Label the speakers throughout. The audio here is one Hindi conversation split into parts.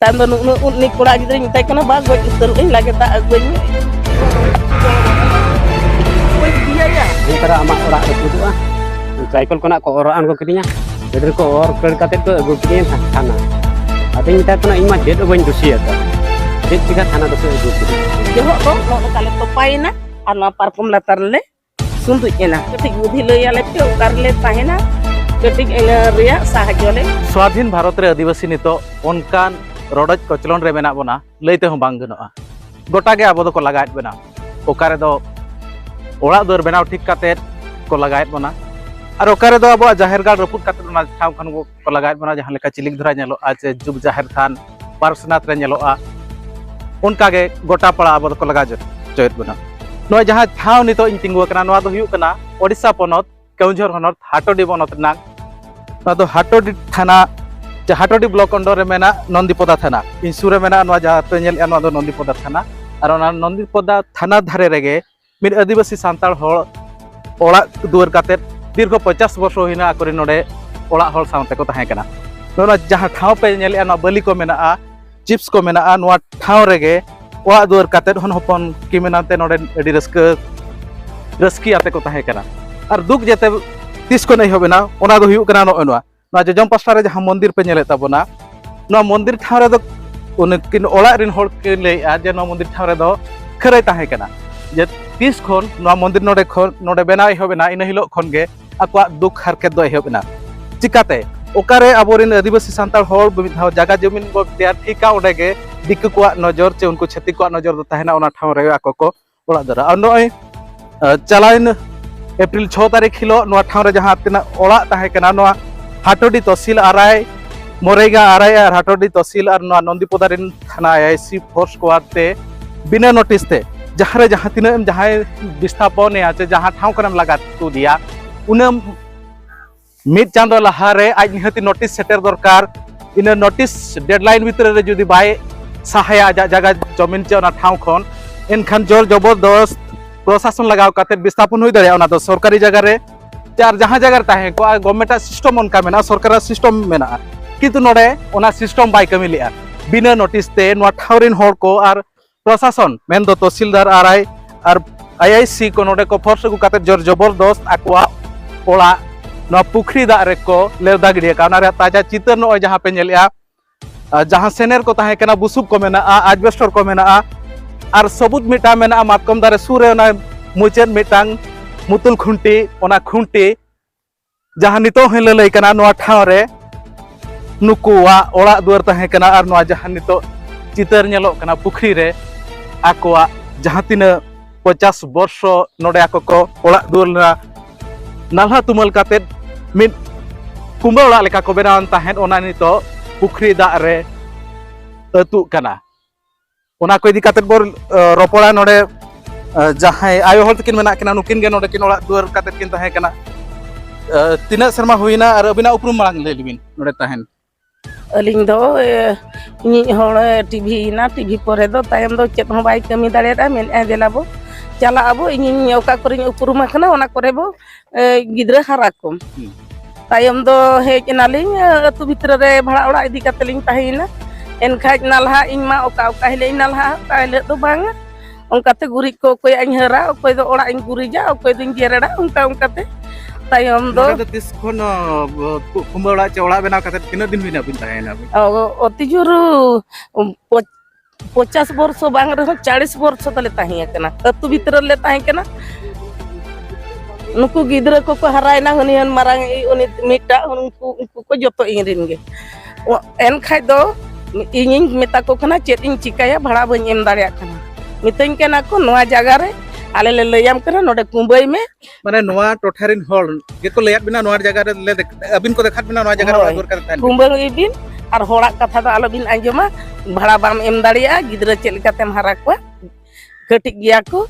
Speaker 1: Tanda unik kura gitu minta kena bagus terus lagi tak agunya. Dia ya.
Speaker 2: Ini kira amak orang itu cycle kena ko orang ko kirinya. Jadi ko or kate ko go kirinya sana. Tapi kita kena imat dia tu banyak dosia ta. Dia tiga sana tu go kiri.
Speaker 1: Johok ko no kale to paina ana parfum latar le suntuk ena. Ketik budhi le ya le pe karle tahena. Ketik ena ria sahaja le.
Speaker 3: स्वाधीन भारत रे आदिवासी नितो उनकान रडज कचलन रे मेना बना लैते हो बांग गनोआ गोटा गे आबो को लगायत बना ओकारे दो ओड़ा दुआर बनाव ठीक काते को लगायत बना और ओकारे दो आबो जाहेर गाड़ रपुट काते ना ठाव खान को लगायत बना जहां लेका चिलिक धरा नेलो आज जुब जाहेर थान पार्सनाथ रे नेलोआ उनका गे गोटा पड़ा आबो को लगा जयत बना नो जहां ठाव नितो इन तिंगु कना नवा दो हुयु कना ओडिसा पोनत केउझर हनत हाटोडी बनत ना तो हाटोडी थाना हाटोडी ब्लॉक अंडर रे मेना नंदीपदा थाना इंसुरे मेना नवा जहां पे नेल एनो दो नंदीपदा थाना और ओना नंदीपदा थाना धारे रेगे मिद आदिवासी सांताल होड़ ओड़ा दुआर काते दीर्घ 50 वर्ष होइना आकरि नोडे ओड़ा होड़ साउते को ताहे कना नोना जहां ठाव पे नेल एनो बलि को मेना चिप्स को मेना नवा ठाव रेगे ओड़ा दुआर काते हन हपन कि मेनाते नोडे एडी रस्की आते को ताहे कना और दुख जेते तीस को नहीं होबेना ओना दो हुयु कना नोआ ना जजम पास्टा रे जहां मंदिर पे नेले ताबोना ना मंदिर ठाव रे दो उनकिन ओला रिन होड़ के ले आ जे ना मंदिर ठाव रे दो खरै ताहे कना जे 30 खन ना मंदिर नोडे बेनाय होबेना इन हिलो खन गे आकवा दुख हरकत दो होबेना चिकाते ओकारे आबोरिन आदिवासी सांताल होड़ बिधाव जागा जमीन बो तैयार ठीका ओडे गे दिक्कु को नजर चे उनको छति को नजर दो ताहेना ओना ठाव रे आको को ओला दरा और नय चलाइन एप्रिल 6 तारीख हिलो नोआ ठाव रे जहां तना ओला ताहे कना नोआ हाटोडी तहसील आराय मोरेगा आराय और हाटोडी तहसील और नंदीपदा रिन थाना आईसी फोर्स को आते बिना नोटिस ते जहां तीन जहां विस्थापन या जहां ठाव करम लगा तो दिया उन मिड चांदो लहारे आज निहति नोटिस सेटर दरकार इन नोटिस डेडलाइन भीतर रे जुदी बाय सहाया जगह जमीन चे ठाव खन एनखान जोर जबरदस्त प्रशासन लगाव काते विस्थापन हुई दरे ओना तो सरकारी जगह रे चार जहां जगह ताहे को गवर्नमेंट सिस्टम उनका मेना सरकार सिस्टम मेना किंतु नोडे ओना सिस्टम बाय कमी लिया बिना नोटिस ते नो ठावरिन होड़ को और प्रशासन मेन दो तहसीलदार आरआई और आईआईसी को नोडे को फोर्स को काते जोर जबरदस्त आकवा ओला नो पुखरी दा रे को लेवदा गिडिया काना रे ताजा चितर नो जहां पे नेलिया जहां सेनेर को ताहे कना बुसुब को मेना आजबेस्टर को मेना और सबुत मिटा मेना मातकम दारे सुरे ओना मुचेन मिटांग मुतुल खुंटी ओना खुंटी जहां नितो हेले लई कना नोआ ठाव रे नुकुवा ओड़ा दुआर ताहे कना और नोआ जहां नितो चितर नेलो कना पुखरी रे आकोआ जहां तीन 50 वर्ष नोडे आको को ओड़ा दुआर ना नालहा तुमल काते मिद कुंबा ओड़ा लेका को बेनान ताहेन ओना नितो पुखरी दा रे अतु कना ओना को इदी काते बोर रोपड़ा नोडे जहां आयो हल तकिन मेना कना नुकिन गे नोडे किन ओड़ा दुआर काते किन ताहे कना तीना शर्मा हुईना और अबिना उपरुम मांग ले लिबिन नोडे ताहेन
Speaker 1: अलिंग दो इन होड़ टीवी ना टीवी परे दो तायम दो चेत हो बाय कमी दाड़ेदा मेन ए देलाबो चला आबो इन ओका करे उपरुम खना ओना करे बो गिद्रा हारा को तायम दो हेज नालिंग अतु भितर रे भाड़ा ओड़ा इदी कातेलिंग ताहेना एनखाज नालहा इन मा ओका ओका hele नालहा ताले दो बांग उनकाते गुरी को कोई अñ हरा कोई दो ओड़ा इन गुरीजा कोई दिन जेरड़ा उनका उनकाते तायम दो
Speaker 3: तिस खन कुंबा ओड़ा चे ओड़ा बेना काते तीन दिन बिना बिन ताहेना
Speaker 1: अति जोर 50 वर्ष बांग रे 40 वर्ष तले ताहिया कना अतु भीतर ले ताहि कना नुकु गिद्रा को हरायना हनियन मारांग उनी मिटा उनको को जतो इरिन गे एन खाय दो इनिंग मेता को खना चेत इन चिकाया भाड़ा बन एम दाड़िया खना मितन केना को नवा जगह रे आले ले लयाम कना नोडे कुंबई में
Speaker 3: माने नवा टोठारिन होड़ गेको लेयात बिना नवा जगह रे ले अबिन को देखात बिना नवा जगह रे दूर करता
Speaker 1: कुंबई बिन और होड़ा कथा दो आलो बिन आंजमा भाड़ा बाम एम दाड़िया गिद्रा चेल कातेम हरा को कटि गिया को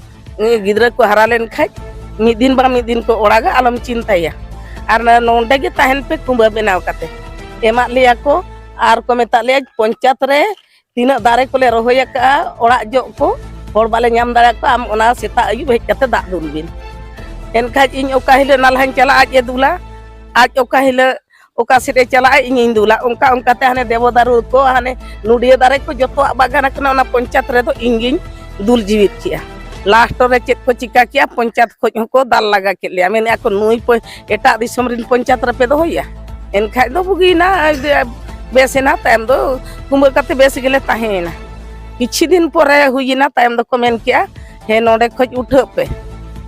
Speaker 1: गिद्रा को हरा लेन खाय मिद दिन को ओड़ागा आलम चिंताया और नोंडे गे ताहेन पे कुंबा बनाव काते एमा लिया को और को मेता ले पंचायत रे तीना दारे को ले रोहया का ओड़ा जो को होड़ बाले नाम दाड़ा को आम ओना सेता आयु हेज काते दा दुल बिन एनखाज इन ओका हिले नालहान चला आज दुला आज ओका हिले oka side chala ingin dula ongka te hane dewodaru ko hane nudia dare ko joto bagan kena ona poncat re do ingin dul jiwit kia last re chet ko chika kia poncat ko dal laga ke le men ako nui po eta disom rin poncat re pe do hoya en khai do bugina besena tam do kumba kate bes gele tahena kichi din pore huina tam do komen kia he node khoj uthe pe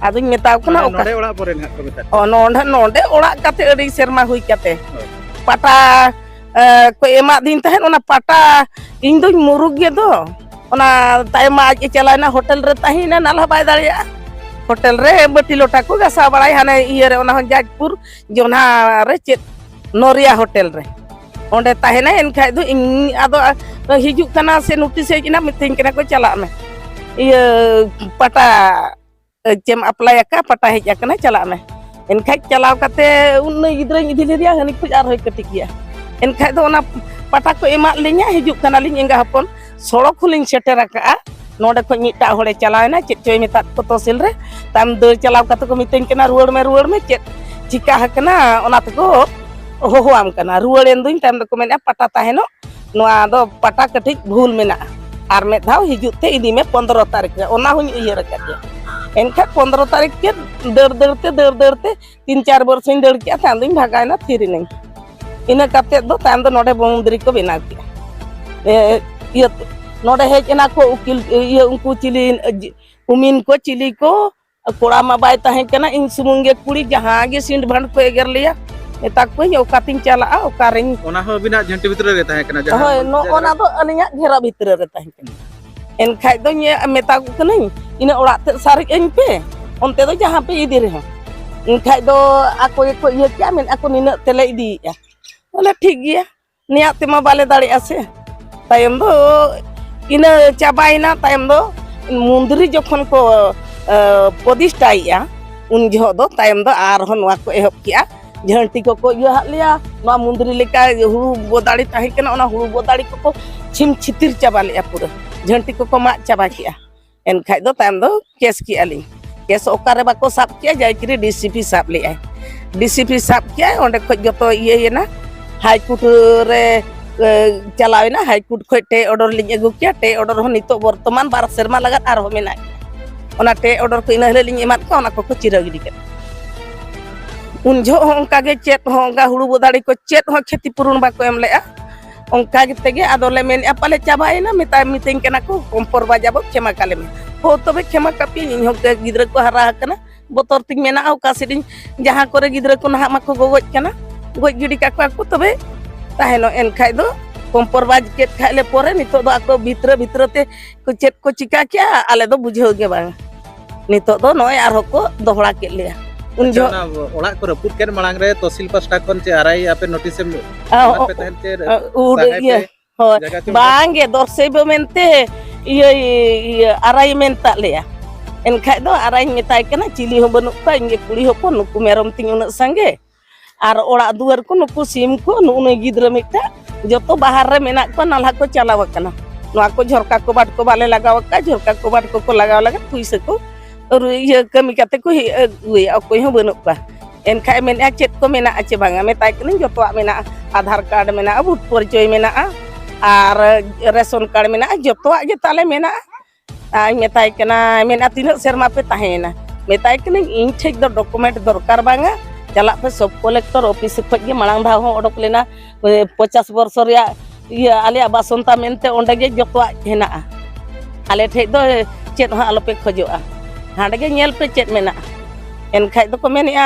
Speaker 1: aduñ metaw kana oka
Speaker 3: node ora pore na ko meta
Speaker 1: oh nonde ora kate adi serma hui kate pata ko emak din tahen ona pata ing do murug ge do ona tayma aj chalana hotel re tahina nalah bai daria hotel re bati lota ko gasa barai hane iye re ona Jajpur jona re chet Noria hotel re onde tahena en khai do ing ado hijuk kana se notice ina miting kena ko chalak me iye pata cem apply ka pata hej akana chalak me en khai chalaw kate unne gidra idile dia hani ku ar hoy ketik ya en khai do ona pata ko emak linya hijuk kana lin enga hapon sorok hulin seter ka node ko nyita hole chalawna chet coy metat ko tosil re tam de chalaw kate ko miting kena ruwar me chet jika hakana ona ko hohoam kana ruwar enduñ tam do ko mena pata taheno noa do pata ketik bhul mena ar me dhaw hijuk te idi me 15 tarik ona huñ iye rakat ya एनखा 15 तारीख के दर दरते 3-4 वर्ष दर किया ताम दिन भागायना थिरी नहीं इना कते दो ताम दो नोडे बाउंड्री को बना किया ये नोडे हेज एना को उकिल ये उनको चिली उमिन को चिली को कोड़ा मा बाय ताहे कना इन सुमुंगे कुड़ी जहां गे सिंड भंड को एगर लिया एता को ओका तिन चला ओका रिंग
Speaker 3: ओना हो बिना झंटी भीतर रे ताहे कना जहां
Speaker 1: होय नो ओना दो अलिया घेरा भीतर रे ताहे कना एनखा दो ये मेता को कनई ina orak te sarik en pe onte do jahan pe idi re enkhai do ako ye kya men ako nina tele idi ya ola thik gya niat te ma bale dare ase tayam do ina chabaina tayam do mundri jokhon ko podistai ya un jho do tayam do ar hon wa ko ehop kya jhanti ko ye hak liya no mundri leka huru bodari tahi kana ona huru bodari ko chim chitir chaba le pura jhanti ko mak chaba kya एनखाय दो ताम दो केस की अली केस ओकारे बाको साब किया जाय कि डीसीपी साब ले आय डीसीपी साब किया ओंडे खoj जतो ये ना हाई कोर्ट रे चलावेना हाई कोर्ट खoj टे ऑर्डर लिंग अगु किया टे ऑर्डर हो नितो वर्तमान 12 शर्मा लगात आर हो मेना ओना टे ऑर्डर को इना लिंग एमात को ओना को चिरा गिडी के उन जो ओंका गे चेत होंगा हुड़ू बोदाड़ी को चेत हो खेती पुरुन बाको एम लेआ onka gitu ge adole men apale cabaina mita miting kena ko kompor bajabo kema kale me ho tobe kema kapi ni hok gidra ko hara kana botor ting mena au kasidin jaha kore gidra ko nah mako gogoj kana goj gidi ka ko tobe taheno en khai do kompor baj ket khale pore nito do ako bitra te ko chet ko chika kya ale do bujhau ge bang nito do noy ar hoko dohra ke liya unjo
Speaker 3: ओला को रपुट के मलांग रे तहसील पास्टा कोन चे आरआई आपे नोटिस पे तहन चे
Speaker 1: ये बांगे दोरसे बे मेनते ये आरआई मेनता लेया एनखाय दो आरआई मेताय कना चिली हो बनु का इंगे कुड़ी होपो नुकु मेरम तिंग उन संगे आर ओड़ा दुआर को नुकु सिम को नुने गिद्र मिटा जतो बाहर रे मेना को नाला को चलाव कना नोआ को झरका को बाट को बाले लगाव का झरका को बाट को लगाव लगा पुइसे को और ये कमी कते को वे अकोय हो बनु का एनखाय मेन चेत को मेना आचे बांगा मेताय कनी जतो मेना आधार कार्ड मेना भोट परिचय मेना आर रेशन कार्ड मेना जतो जे ताले मेना आ मेताय कना मेना तीन शर्मा पे ताहेना मेताय कनी इन ठीक दो डॉक्यूमेंट दरकार बांगा चला पे सब कलेक्टर ऑफिस खज गे मांग धा हो ओडक लेना 50 वर्ष रिया ये आलिया बासंता मेनते ओंडे गे जतो हेना आले ठे दो चेत हो आलो पे खजोआ हांडे गे नेल पे चेत मेना एनखाय दो को मेनिया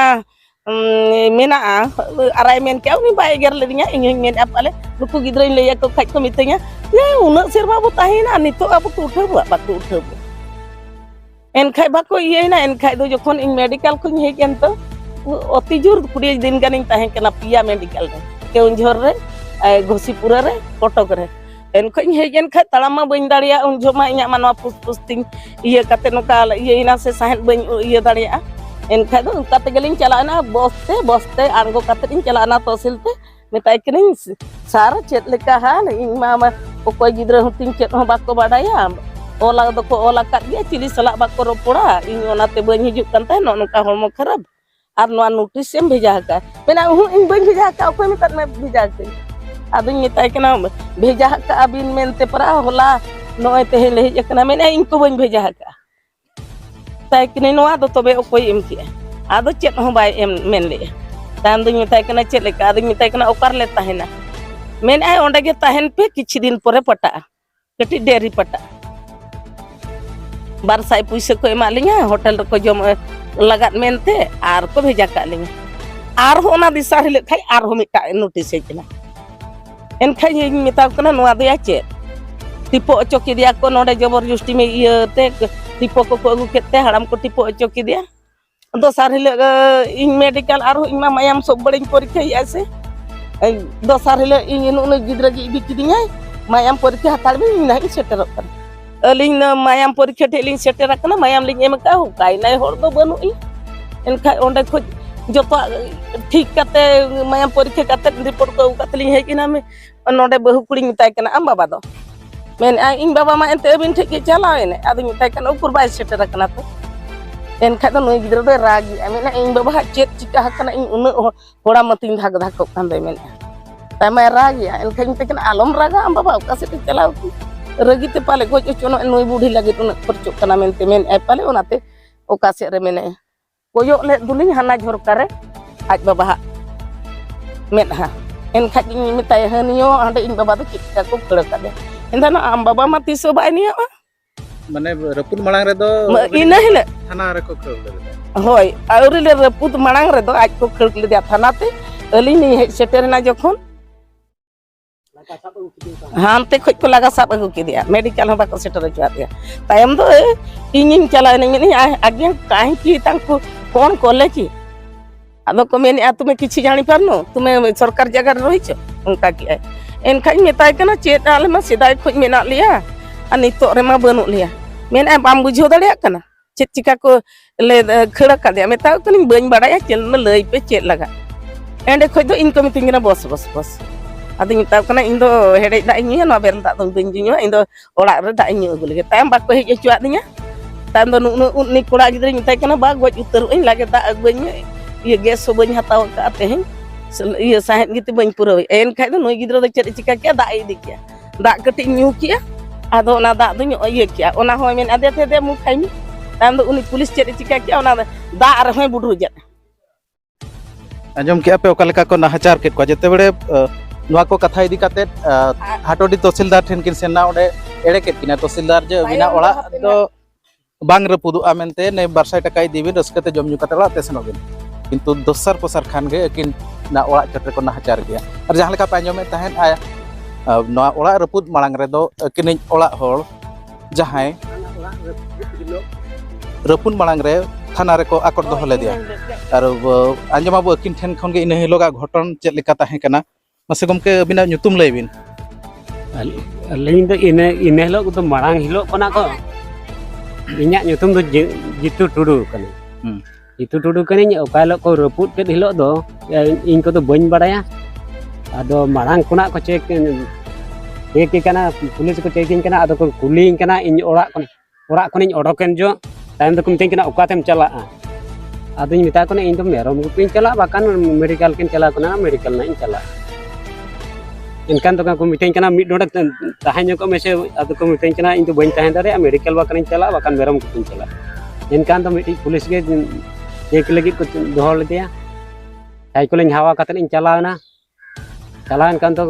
Speaker 1: मेना आराय मेन के उनी बाय गर लेदिया इन मेन आपले नुकु गिद्रा लेया को खज को मितኛ ये उना सेरमा बो ताहेना नितो अब को उठबो बाको उठबो एनखाय बाको ये ना एनखाय दो जखन इन मेडिकल को हे केन तो अति जोर 20 दिन गानिन ताहे कना पिया मेडिकल रे केउंझर रे घोसीपुरा रे कटक रे एनखाय हे जेन खा तड़ामा बइन दाड़िया उन जमा इया मानवा पुस्तिंग ये कते नोका ये इना से साहेब बइन ये दाड़िया एनखाय दो कते गलिन चलाना बसते आंगो कते इन चलाना तहसीलते मेताय कनिन सार चेत लेका हान इन मा ओकोय गिद्रा हुतिन चेत हो बाको बाडाया ओला दो को ओला काट गया चिली सला बाको रोपोड़ा इन ओनाते बइन हिजुक कान ताहे नोका हरमो खराब ar noa notis em bheja ka mena ing bain bheja ka okoi metat me bheja ke aduñ metai kana bheja ka abin mente para hola noy te hele kana mena ing ko bain bheja ka tai kini noa do tobe okoi em ki ado chet ho bai em men le tam duñ metai kana chet le ka aduñ metai kana okar le tahena men ai onde ge tahen pe kichi din pore pata keti deri pata bar sai puise ko emalinya hotel ko jom lagat mente ar ko bheja ka linya ar ho na disar hile khai ar ho mita notice hejna en khai ing meta kana noa do ya che tipo ochoki dia ko node jobor justi me iye te tipo ko agu kete haram ko tipo ochoki dia dosar hile ing medical ar ho ing ma mayam sob bering porikha ase dosar hile ing inu gidra gi ibi kidinya mayam porikha hatar bi ing nahi seterok kan aling na mayam porikha teling seter akana mayam ling em ka kai nai hor do banu i en khai onde ko joto ठीक kate mayam porikha kate report ko katling he kina me node bahu kuring mitai kana am baba do men ing baba ma ente bin thik ke chalao ene adu mitai kana ukur bai seter akana to en khai do noi gidra do ragi amena ing baba chet chika hakana ing una hora matin dhag dhag ko kan de men tamai ragi en khai mitai kana alom raga am baba ka se chalao ragi te pale ko chono noi budi lagi tuna percuk kana mente men pale onate oka se re mene koyok le duling hana jor kare aj baba men ha en khat ing mitai hanio ande ing baba to chika ko kele kade endana am baba mati so bai ni
Speaker 3: mane rapun malang re do
Speaker 1: ina hile
Speaker 3: thana re ko khel le
Speaker 1: hoy auri le raput manang re do aj ko khel le dia thana te ali ni seter na jokhon hante khoj ko laga sab agu ki dia medical haba ko seter jo dia tayam do ingin chala ni agyan kahi ki tangku kon kole ki ado ko meni atume kichi jani parno tume sarkar jaga rohicho unka ki en khai metai kana chet ale ma sidai khoj mena liya ani to re ma banu liya men ai bam bujho dare kana chet chika ko le khera ka dia metai ko ning bain badaya chel na lei pe chet laga ende khoj do in ko mitingina bos adu metai kana indo hede da inyi no ber tak tong tunjunya indo orak re da inyi ugul ge tam bak ko he cuat dinya tam do nu ni kura gidre metai kana ba goj uter in lagi da agbenye iya ges so bany hatau ka ateh iya sahet gitu bany pura en khai do noi gidra do chet chika ke da idi ke da keti nyu ke ado na da do nyo iya ke ona hoy men ade te de mu khai mi tam do uni pulis chet chika ke ona da ar hoy budru jet
Speaker 3: anjom ke ape okaleka ko nahachar ket ko jete bere noa ko katha idi kate hatodi tosilдар then kin sena ode ere ket kina tosilдар je bina ola do bang repudu amente ne barsai takai dibin raskate jom nyu katala te senogin किंतु दोसर पोसर खान गे किन ना ओड़ा चट्रे को नाचार गया और जहां लेका पांजोमे तहन आया ना ओड़ा रपुद मांग रे दो किन ओड़ा होल जहां रपुन मांग रे थाना रे को आकड़ दो हले दिया और आंजमा बो किन ठेन खन गे इन हिलोगा घटन चेत लेका ताहे कना मसे गमके बिना nyutum लेबिन
Speaker 2: अलिंग दो इन हिलो तो मांग हिलो कना को इन्या nyutum दो जितु टुडू कने itu tuduh kan ini kalau kau reput ke hilok do ing ko to bany badaya ado marang kuna ko cek kana pulis ko cekin kana ado ko kuling kana in orak kon in oroken jo time do kumting kana ukatem chala ado ni mita ko in to merom ko pin chala bakan medical ken chala kana medical na in chala inkan to ko miting kana mid noda tahanyo ko mese ado ko miting kana in to bany tahan dare medical bakan chala bakan merom ko pin chala inkan to miti pulis ge एक लगी कुछ दोहल दिया साइकिल हवा कते इन चलावना चलावन कान तो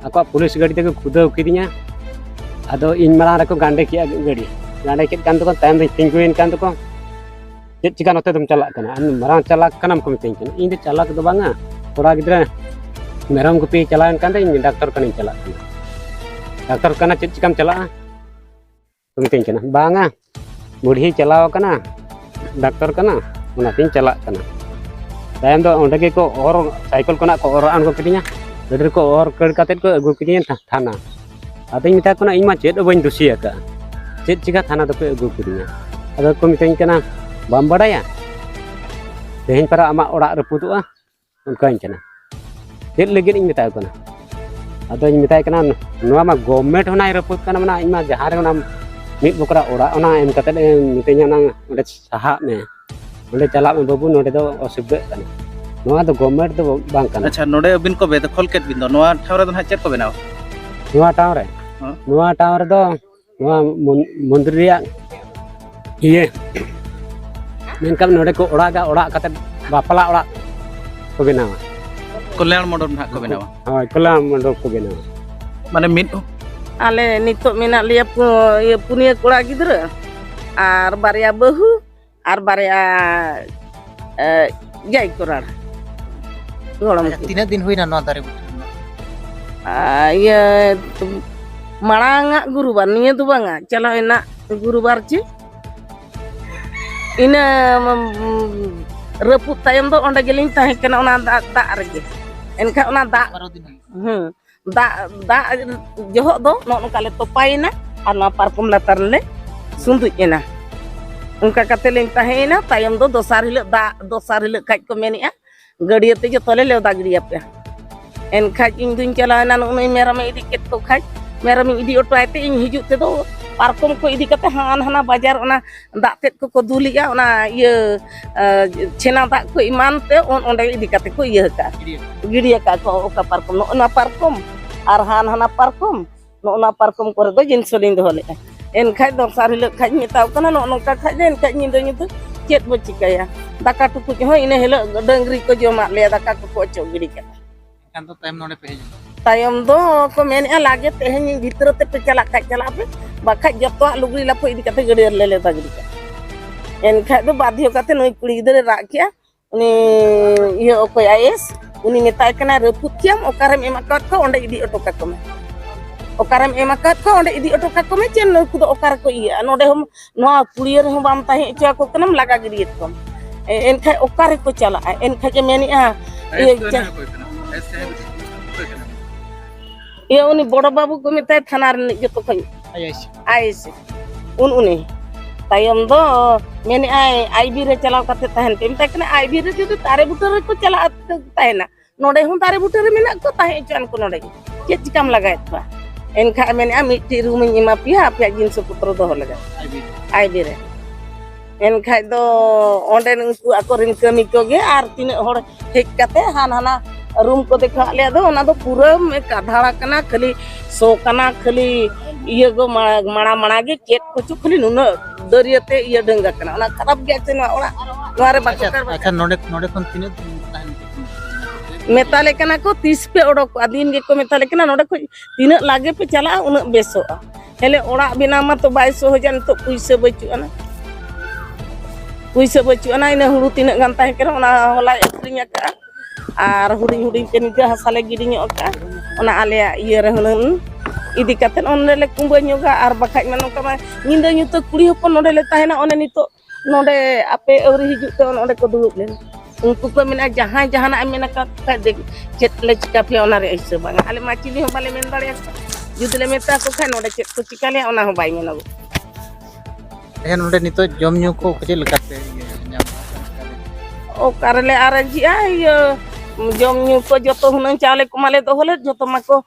Speaker 2: ako पुलिस गाड़ी ते खुदा किदिया अदो इन मारा रको गांडे किया गाड़ी के कान तो टाइम दे तिंगुइन कान तो चेत चिका नते तुम चला कना मारा चला कना को मिथिं कना इन दे चला तो बांगा थोड़ा गिदरा मेरम को पे चलावन कान इन डॉक्टर कना चला कना डॉक्टर कना चेत चिकाम चला तुम मिथिं कना बांगा बुढ़ी चलाव कना डॉक्टर कना उनातिन चला कना तायम दो ओंडे के को और साइकिल कोना को और आन को किदिया गडर को और कड़ काते को अगु किदिया थाना आदिन मिता कोना इमा चेत बइन दुसिया का चेत चिका थाना तो पे अगु किदिया अदो को मितन कना बाम बडाया तेहन para ama ओड़ा रपुदुआ उनकाइन कना चेत लगिन इन मिता कोना अदो इन मिता कना नोवा मा गवर्नमेंट होना रपुद कना मना इमा जहारे ओना मिट बकरा ओड़ा ओना एम काते मितenya ना ओडे साहा में नोडे चला में बाबू नोडे दो असुविधा कना नोआ तो गवर्नमेंट तो बांग कना
Speaker 3: अच्छा नोडे अबिन को बेदखल केट बिन दो नोआ ठाव रे दो ना चेक को बनाओ
Speaker 2: नोआ टावर रे
Speaker 3: हाँ।
Speaker 2: नोआ टावर दो नोआ मंदिर रिया ये मेनकम नोडे को ओड़ा कते बापला ओड़ा को बनावा
Speaker 3: कल्याण मंडप ना को बनावा
Speaker 2: हां कल्याण मंडप को बनावा
Speaker 3: माने मिन
Speaker 1: आले नितो मेना लिया ये पुनिया कोड़ा गिद्रा आर बारिया बहु आर बारिया जाय कोराड़ गोलम
Speaker 4: तीना दिन हुई ना नौ दारे
Speaker 1: ये मांगा गुरुबार निये दो बांगा चला इना गुरुबार ची इना रपुत तायम दो ओंडे गेलिंग ताहे कना ओना दा रगे एनखा ओना दा
Speaker 4: 12 दिन
Speaker 1: दा जोहो दो नोका ले तोपाइना और ना पारकुम लातार ले सुंदुइना उनका कते ले ताहेना तायम दो दोसार हिल खाज को मेनिया गड़िया ते जतो ले लेवदा गड़िया पे एन खाज इन दुन चलाना नुई मेरा में इदी केत को खाज मेरा में इदी ऑटो आते इन हिजु ते दो पारकुम को इदी कते हान हना बाजार ओना दा तेत को दुलिया ओना ये छेना दा को ईमान ते ओंडे इदी कते को ये का गिड़िया का को ओका पारकुम ओना पारकुम आर हान हना पारकुम ओना पारकुम करे दो जिन सोलिंग दो ले एन खाज दो सार हिल खाज मिताव कना नोका खाज एन खाज निदो निदो चेत बो चिकाया दाका टुकु हो इने हिल डंगरी को जमा ले दाका को चो गिड़ी का
Speaker 4: kan to time node pe
Speaker 1: तायम दो को मेने लागे तेहन भीतर ते पे चला पे बाखा जतो लुगड़ी लापो इदी कते गड़ी ले ले ता गड़ी का एन खा दो बाध्य कते नई कुड़ी गिदरे राखिया उनी ये ओको आईएस उनी मेताय कना रपुतियम ओकारम एमाकत को ओंडे इदी ऑटो का कमे ओकारम एमाकत को ओंडे इदी ऑटो का कमे चेन नु कुदो ओकार को इया नोडे हम नो पुड़ियर हम बाम ताहे इचा को कनम लगा गिड़ी को एन खा ओकार को चला एन खा के मेनी आ ये उनी बड़ बाबू को मिताय थाना रे जतो खई आईएस उनी तायम दो मेने आईबी रे चलाव कते तहन पे मिताय कने आईबी रे जदि तारे बुटर को चला तहना नोडे हुं तारे बुटर मेना को ताहे चान को नोडे के चिकाम लगाय बा एनखा मेने मिट्टी रूम इमा पिया आपया जिंस पुत्र दो लगा आईबी रे एनखा दो ओंडे उनको अकोरिन कमी को गे आर तीन होड़ हेक कते हाना रूम को देखा ले दो ओना दो पूरा में काढाड़ा कना खाली सो कना खाली ये गो माणा गे चेट को खाली नुन दरियाते ये डंगा कना ओना खराब गे से ओना वारे बाकर
Speaker 4: अच्छा नोडे कोन तीन
Speaker 1: मेताले कना को 30 पे ओडक आदिन गे को मेताले कना नोडे को तीन लागे पे चला उन बेसो हेले ओड़ा बिना मा तो 2200 हो जान तो पैसे बचुआना इन हुड़ू तीन गान ताहे करा ओना होला एक्रिंग का आर हुडिंग हुडिंग के निका हसाले गिडिंग ओका ओना आले ये रे हुनन इदी कते ओने ले कुंबा न्योगा आर बखाय मन ओका मा निंदा न्युतो कुड़ी हपन नोडे ले ताहेना ओने नितो नोडे आपे अवरी हिजु ते ओने को दुलुब ले उनको को मेना जहां मेना का देख चेत ले चिका पे ओना रे ऐसे बांगा आले मा चिली हो बाले मेन दाड़िया जुदले मेता को खाय नोडे चेत को चिका ले ओना हो बाई मेना
Speaker 4: एन नोडे नितो जम न्यू को कचे लकाते
Speaker 1: ओ करले आरजिया ये जम न्यू को जतो हुनन चावले को माले दो होले जतो माको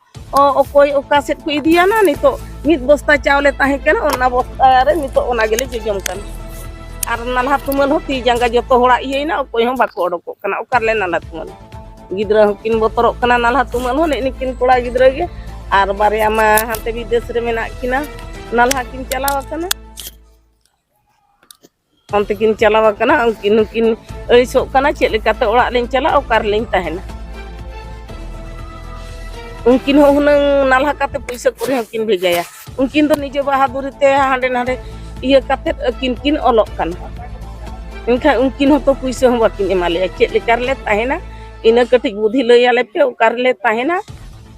Speaker 1: ओकोय ओका सेट को इदिया ना नितो मित बस्ता चावले ताहे केना ओना बस्ता रे नितो ओना गेले जम कन आर नाला तुमल हो ती जंगा जतो होड़ा इयना ओकोय हो बाको ओडको कना ओकारले नाला तुमल गिद्रा किन बोतरो कना नाला तुमल हो निकिन कोड़ा गिद्रा गे आर बारिया मा हाते विदेश रे मेना किना नाला किन चलावा कना onte kin chalawa kana kin so kana chet lekate orak len chala okar len tahena unkin ho hunang nalha kate paisa kore kin bhejaya unkin do nije bahaduri te hande nade iya kate kin olok kana enka unkin ho to paisa ho bakin emale chet lekar le tahena ina katik budhi lay ale pe okar le tahena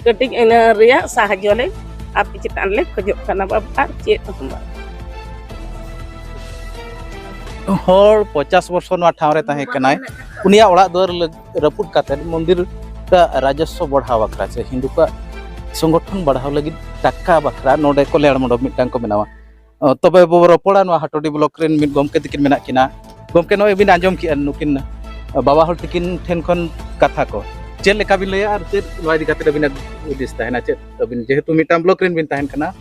Speaker 1: katik ina reya sahajo le api chetan le khojok kana baba chet hamba
Speaker 3: हर 50 वर्ष ठाव रे ताहे कनाय उनिया ओड़ा दुआर रपुट काते मंदिर का राजस्व बढ़ाव बखरा से हिंदू का संगठन बढ़ाव लगी टाका बखरा नोडे कल्याण मंडप मिटांग को बनावा तबे रपोड़ा नो हाटोडी ब्लॉक रेन मिट गमके तिकिन मेना किना गमके नो बिन आंजम कि नुकिन बाबा हल तिकिन ठेन खन कथा को चेल लेका बिन लया आर चेल नोय दिखाते बिन उदिस ताहेना चेल बिन जेहेतु मिटांग ब्लॉक रेन बिन ताहेन कना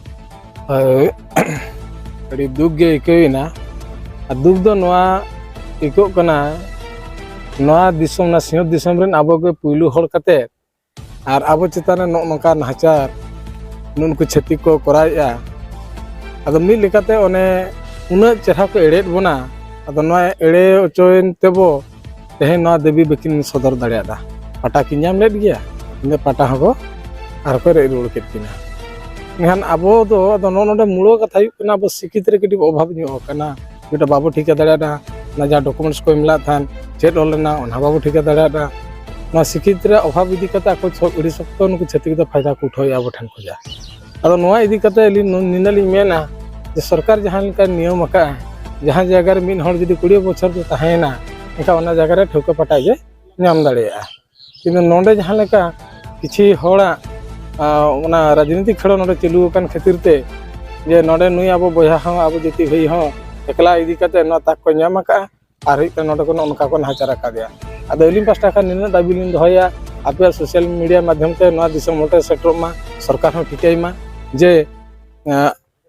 Speaker 5: अड़ी दुख गे केना दुख दो नवा ᱤᱠᱚᱜ ᱠᱟᱱᱟ ᱱᱚᱣᱟ ᱫᱤᱥᱚᱢ ᱱᱟ ᱥᱤᱧᱚᱛ ᱫᱤᱥᱚᱢ ᱨᱮᱱ ᱟᱵᱚ ᱜᱮ ᱯᱩᱭᱞᱩ ᱦᱚᱲ ᱠᱟᱛᱮ ᱟᱨ ᱟᱵᱚ ᱪᱮᱛᱟन ᱨᱮ ᱱᱚᱝᱠᱟ ᱱᱟᱦᱟᱪᱟर ᱱᱩᱱᱠᱩ ᱪᱷᱟᱹᱛᱤᱠ ᱠᱚ ᱠᱚᱨᱟᱣᱮᱜᱼᱟ ᱟᱫᱚ ᱢᱤᱫ ᱞᱮᱠᱟᱛᱮ ᱚᱱᱮ ᱩᱱᱟᱹᱜ ᱪᱮᱦᱨᱟ ᱠᱚ ᱮᱲᱮᱫ ᱵᱚᱱᱟ ᱟᱫᱚ ᱱᱚᱣᱟ ᱮᱲᱮ ᱚᱪᱚᱭᱮᱱ ᱛᱮᱵᱚ ᱛᱮᱦᱮᱧ ᱱᱚᱣᱟ ᱫᱮᱵী ᱵᱟᱹᱠᱤᱱ ᱥᱚᱫᱚᱨ ᱫᱟᱲᱮᱭᱟᱫᱟ ᱯᱟᱴᱟ ᱠᱤᱱ ᱧᱟᱢ ᱞᱮᱫ ᱜᱮᱭᱟ ᱤᱱᱟᱹ ᱯᱟᱴᱟ ᱦᱚᱸᱠᱚ ᱟᱨᱠᱚ ᱨᱮᱡ ᱨᱩᱣᱟᱹᱲ ᱠᱮᱫ ᱠᱤᱱᱟ ᱮᱱᱠᱷᱟᱱ ᱟᱵᱚ ᱫᱚ ᱟᱫᱚ ᱱᱚᱰᱮ ᱢᱩᱲ ᱠᱟᱛᱷᱟ ᱦᱩᱭᱩᱜ ᱠᱟᱱᱟ ᱟᱵᱚ ᱥᱤᱠᱷᱤᱛ ᱨᱮ ᱠᱟᱹᱴᱤᱡ ᱚᱵᱷᱟᱵᱽ ᱧᱚᱜ ᱠᱟᱱᱟ যেটা বাবু ঠিকা দাঁড়াটা না যা ডকুমেন্টস কো মিলা থান চেট হল না ওনা বাবু ঠিকা দাঁড়াটা না শিক্ষিত রে অভাব ইদি কাতে আকো ᱟᱹᱰᱤ ᱥᱚᱠᱛᱚ ᱱᱩᱠᱩ ᱪᱷᱟᱹᱛᱤᱠ ᱫᱚ ᱯᱷᱟᱭᱫᱟ ᱠᱚ ᱩᱴᱷᱟᱹᱣᱮᱜᱼᱟ ᱟᱵᱚ ᱴᱷᱮᱱ ᱠᱷᱚᱡᱟ ᱟᱫᱚ ᱱᱚᱣᱟ ᱤᱫᱤ ᱠᱟᱛᱮ ᱱᱤᱱᱟᱹᱞᱤᱧ ᱢᱮᱱᱟ ᱡᱮ ᱥᱚᱨᱠᱟᱨ ᱡᱟᱦᱟᱸ ᱞᱮᱠᱟ ᱱᱤᱭᱚᱢ ᱟᱠᱟᱜᱼᱟ ᱡᱟᱦᱟᱸ ᱡᱟᱭᱜᱟ ᱨᱮ ᱢᱤᱫ ᱦᱚᱲ ᱡᱩᱫᱤ 20 ᱵᱚᱪᱷᱚᱨ ᱫᱚ ᱛᱟᱦᱮᱸᱭᱮᱱᱟ ᱮᱱᱠᱷᱟᱱ ᱚᱱᱟ ᱡᱟᱭᱜᱟ ᱨᱮ ᱴᱷᱟᱹᱣᱠᱟᱹ ᱯᱟᱴᱟ ᱜᱮ ᱧᱟᱢ ᱫᱟᱲᱮᱭᱟᱜᱼᱟ ᱠᱤᱱᱛᱩ ᱱᱚᱰᱮ ᱡᱟᱦᱟᱸ ᱞᱮᱠᱟ ᱠᱤᱪᱷᱤ ᱦᱚᱲᱟᱜ ᱚᱱᱟ ᱨᱟᱡᱽᱱᱤᱛᱤ ᱠᱷᱮᱲᱚ ᱱᱚᱰᱮ ᱪᱟᱹᱞᱩ ᱟᱠᱟᱱ ᱠᱷᱟᱹᱛᱤᱨ ᱛᱮ ᱡᱮ ᱱᱚᱰᱮ ᱱᱩᱭ ᱟᱵᱚ ᱵᱚᱭᱦᱟ ᱦᱚᱸ ᱟᱵᱚ ᱡᱟᱹᱛᱤ ᱵᱷᱟᱹᱭ ᱦᱚᱸ ᱮᱠᱞᱟ ᱤᱫᱤ ᱠᱟᱛᱮ ᱱᱚᱣᱟ ᱛᱟᱠ ᱠᱚ ᱧᱟᱢ ᱟᱠᱟᱜᱼᱟ ᱟᱨ ᱦᱩᱭᱩᱜ ᱠᱟᱱᱟ ᱱᱚᱰᱮ ᱠᱷᱚᱱ ᱚᱱᱠᱟ ᱠᱚ ᱱᱟᱦᱟᱪᱟᱨ ᱟᱠᱟᱫᱮᱭᱟ ᱟᱫᱚ ᱟᱹᱞᱤᱧ ᱯᱟᱥᱴᱟ ᱠᱷᱚᱱ ᱱᱤᱱᱟᱹᱜ ᱫᱟᱵᱤ ᱞᱤᱧ ᱫᱚᱦᱚᱭᱟ ᱟᱯᱮᱭᱟᱜ ᱥᱳᱥᱟᱞ ᱢᱤᱰᱤᱭᱟ ᱢᱟᱫᱽᱫᱷᱚᱢ ᱛᱮ ᱱᱚᱣᱟ ᱫᱤᱥᱚᱢ ᱦᱚᱲ ᱴᱷᱮᱱ ᱥᱮᱴᱮᱨᱚᱜ ᱢᱟ ᱥᱚᱨᱠᱟর ᱦᱚᱸ ᱴᱷᱤᱠᱟᱹᱭ ᱢᱟ ᱡᱮ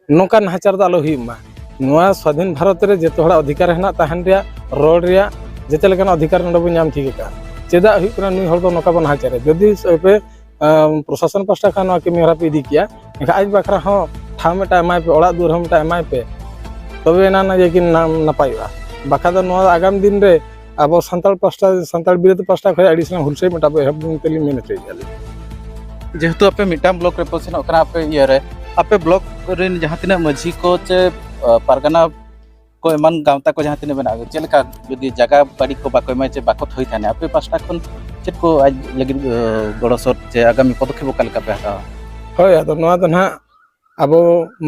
Speaker 5: ᱱᱚᱝᱠᱟ ᱱᱟᱦᱟᱪᱟर ᱫᱚ ᱟᱞᱚ ᱦᱩᱭᱩᱜ ᱢᱟ ᱱᱚᱣᱟ ᱥᱟᱹᱫᱷᱤᱱ ᱵᱷᱟᱨᱚᱛ ᱨᱮ ᱡᱚᱛᱚ ᱦᱚᱲᱟᱜ ᱚᱫᱷᱤᱠᱟর ᱦᱮᱱᱟᱜ ᱛᱟᱦᱮᱱ ᱨᱮᱭᱟᱜ ᱨᱚᱲ ᱨᱮᱭᱟᱜ ᱡᱚᱛᱚ ᱞᱮᱠᱟᱱ ᱚᱫᱷᱤᱠᱟর ᱱᱚᱰᱮ ᱵᱚᱱ ᱧᱟᱢ ᱴᱷᱤᱠ ᱟᱠᱟᱜᱼᱟ ᱪᱮᱫᱟᱜ ᱦᱩᱭᱩᱜ ᱠᱟᱱᱟ ᱱᱩᱭ ᱦᱚᱲ ᱫᱚ ᱱᱚᱝᱠᱟ ᱵᱚᱱ ᱱᱟᱦᱟᱪᱟᱨᱟ ᱡᱩᱫᱤ ᱟᱯᱮ ᱯᱨᱚᱥᱟᱥᱚᱱ ᱯᱟᱥᱴᱟ ᱠᱷᱚᱱ ᱱᱚᱣᱟ ᱠᱟᱹᱢᱤ ᱦᱚᱨᱟ ᱯᱮ ᱤᱫᱤ ᱠᱮᱭᱟ ᱮᱱᱠᱷᱟᱱ ᱟᱡ ᱵᱟᱠᱷᱨᱟ ᱦᱚᱸ ᱴᱷᱟᱶ ᱢᱤᱫᱴᱟᱝ ᱮᱢᱟᱭ ᱯᱮ ᱚᱲᱟᱜ ᱫᱩᱣᱟᱹᱨ ᱦᱚᱸ ᱢᱤᱫᱴᱟᱝ ᱮᱢᱟᱭ ᱯᱮ ᱛᱚᱵᱮ ᱮᱱᱟᱝ ᱡᱮᱠᱤᱱ ᱱᱟᱯᱟᱭᱚᱜᱼᱟ ᱵᱟᱠᱷᱟᱱ ᱫᱚ ᱱᱚᱣᱟ ᱟᱜᱟᱢ ᱫᱤᱱ ᱨᱮ ᱟᱵᱚ ᱥᱟᱱᱛᱟᱲ ᱯᱟᱥᱴᱟ ᱥᱟᱱᱛᱟᱲ ᱵᱤᱨᱳধী ᱯᱟᱥᱴᱟ ᱠᱷᱚᱱ ᱟᱹᱰᱤ ᱥᱟᱸᱜᱮ ᱦᱩᱞᱥᱟᱹᱭ ᱢᱤᱫᱴᱟᱝ ᱵᱚ ᱮᱦᱚᱵ ᱛᱮᱞᱤᱧ ᱢᱮᱱ ᱦᱚᱪᱚᱭᱮᱫᱼᱟ
Speaker 3: जेहेतु आपे मिटाम ब्लॉक रे पोजिशन कना आपे इया रे आपे ब्लॉक रेन जहां तिना मझी को चे पारगाना को एमान गांवता को जहां तिना बना चेलका यदि जगह बाड़ी को बाको एमा चे बाको थई थाने आपे पास्टा खन चेत को आज लगी गड़ो सर चे आगामी पदक्षेप कालका पे हता
Speaker 5: ᱦᱳᱭ ᱟᱫᱚ ᱱᱚᱣᱟ ᱫᱚ ᱱᱟᱦᱟᱜ ᱟᱵᱚ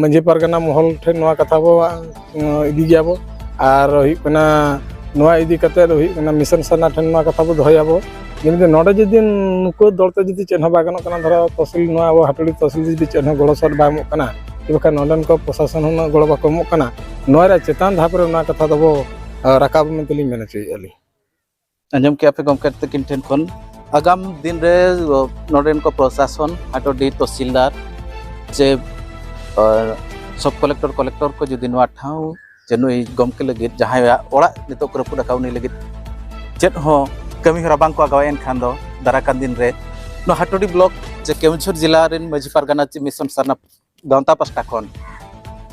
Speaker 5: ᱢᱟᱹᱡᱷᱤ ᱯᱟᱨᱜᱟᱱᱟ ᱢᱚᱦᱚᱞ ᱴᱷᱮᱱ ᱱᱚᱣᱟ ᱠᱟᱛᱷᱟ ᱵᱚ ᱤᱫᱤ ᱜᱮᱭᱟᱵᱚ ᱟᱨ ᱦᱩᱭᱩᱜ ᱠᱟᱱᱟ ᱱᱚᱣᱟ ᱤᱫᱤ ᱠᱟᱛᱮ ᱦᱩᱭᱩᱜ ᱠᱟᱱᱟ ᱢᱤᱥᱚᱱ ᱥᱟᱨᱱᱟ ᱴᱷᱮᱱ ᱱᱚᱣᱟ ᱠᱟᱛᱷᱟ ᱵᱚ ᱫᱚᱦᱚᱭᱟᱵᱚ ᱡᱮ ᱱᱚᱰᱮ ᱡᱩᱫᱤ ᱱᱩᱠᱩ ᱫᱚᱞᱛᱮ ᱡᱩᱫᱤ ᱪᱮᱫ ᱦᱚᱸ ᱵᱟᱭ ᱜᱟᱱᱚᱜ ᱠᱟᱱᱟ ᱫᱷᱚᱨᱚ ᱛᱚᱦᱥᱤᱞ ᱱᱚᱣᱟ ᱟᱵᱚ ᱦᱟᱴᱩᱲᱤ ᱛᱚᱦᱥᱤᱞ ᱡᱩᱫᱤ ᱪᱮᱫ ᱦᱚᱸ ᱜᱚᱲᱚ ᱥᱚᱫ ᱵᱟᱭ ᱮᱢᱚᱜ ᱠᱟᱱᱟ ᱵᱟᱠᱷᱟᱱ ᱱᱚᱰᱮᱱ ᱠᱚ ᱯᱨᱚᱥᱟᱥᱚᱱ ᱦᱚᱸ ᱜᱚᱲᱚ ᱵᱟᱠᱚ ᱮᱢᱚᱜ ᱠᱟᱱᱟ ᱱᱚᱣᱟ ᱨᱮ ᱪᱮᱛᱟᱱ ᱫᱷᱟᱯ ᱨᱮ ᱱᱚᱣᱟ ᱠᱟᱛᱷᱟ ᱫᱚᱵᱚ ᱨᱟᱠᱟᱵ ᱢᱮᱱᱛᱮᱞᱤᱧ ᱢᱮᱱ ᱦᱚᱪᱚᱭᱮᱫᱼᱟ ᱞᱤᱧ
Speaker 3: अंजम के आपे गमके तकिन ठेन खन आगाम दिन रे नोडेन को प्रशासन हाटोडी तहसीलदार जे सब कलेक्टर को जुदी नवा ठाव जे नुई गमके लगे जहां ओड़ा नितो करपु डाकाउनी लगे चेत हो कमी हरा बांग को आगावेन खान दो दाराकान दिन रे नो हाटोडी ब्लॉक जे केमझर जिला रेन मझी पारगाना चे मिशन सरना गांवता पास्टा खन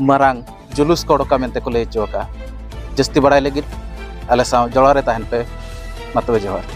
Speaker 3: मारांग जुलूस को डका मेंते को ले चोका जस्ती बड़ाई लगे आले साव जळारे ताहन पे मतबे जोहार।